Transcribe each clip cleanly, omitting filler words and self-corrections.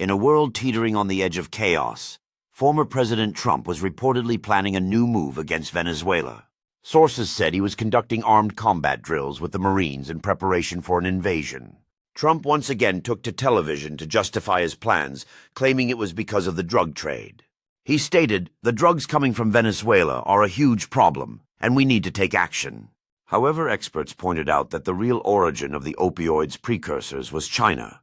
In a world teetering on the edge of chaos, former President Trump was reportedly planning a new move against Venezuela. Sources said he was conducting armed combat drills with the Marines in preparation for an invasion. Trump once again took to television to justify his plans, claiming it was because of the drug trade. He stated, "The drugs coming from Venezuela are a huge problem, and we need to take action." However, experts pointed out that the real origin of the opioids' precursors was China,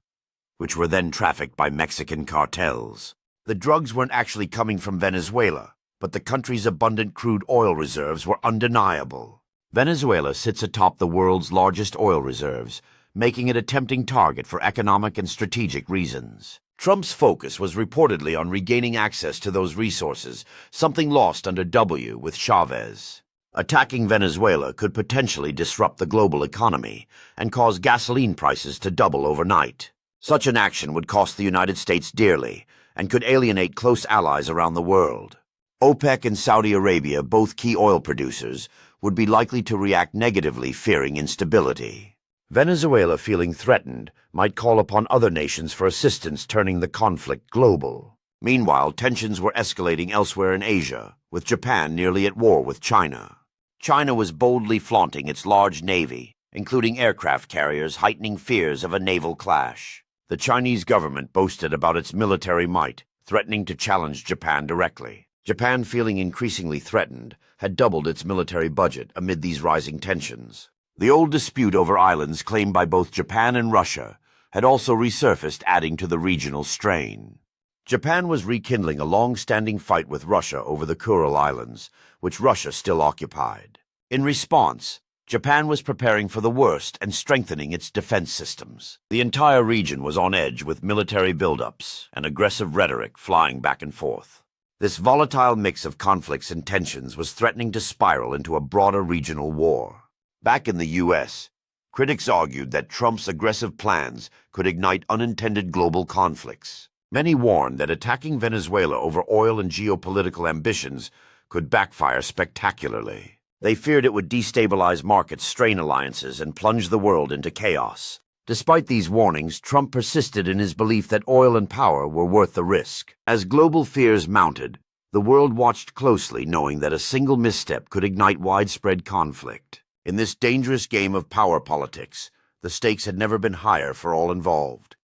which were then trafficked by Mexican cartels. The drugs weren't actually coming from Venezuela, but the country's abundant crude oil reserves were undeniable. Venezuela sits atop the world's largest oil reserves, making it a tempting target for economic and strategic reasons. Trump's focus was reportedly on regaining access to those resources, something lost under W with Chavez. Attacking Venezuela could potentially disrupt the global economy and cause gasoline prices to double overnight. Such an action would cost the United States dearly and could alienate close allies around the world. OPEC and Saudi Arabia, both key oil producers, would be likely to react negatively, fearing instability. Venezuela, feeling threatened, might call upon other nations for assistance, turning the conflict global. Meanwhile, tensions were escalating elsewhere in Asia, with Japan nearly at war with China. China was boldly flaunting its large navy, including aircraft carriers, heightening fears of a naval clash. The Chinese government boasted about its military might, threatening to challenge Japan directly. Japan, feeling increasingly threatened, had doubled its military budget amid these rising tensions. The old dispute over islands claimed by both Japan and Russia had also resurfaced, adding to the regional strain. Japan was rekindling a long-standing fight with Russia over the Kuril Islands, which Russia still occupied. In response, Japan was preparing for the worst and strengthening its defense systems. The entire region was on edge with military buildups and aggressive rhetoric flying back and forth. This volatile mix of conflicts and tensions was threatening to spiral into a broader regional war. Back in the U.S., critics argued that Trump's aggressive plans could ignite unintended global conflicts. Many warned that attacking Venezuela over oil and geopolitical ambitions could backfire spectacularly. They feared it would destabilize markets, strain alliances, and plunge the world into chaos. Despite these warnings, Trump persisted in his belief that oil and power were worth the risk. As global fears mounted, the world watched closely, knowing that a single misstep could ignite widespread conflict. In this dangerous game of power politics, the stakes had never been higher for all involved.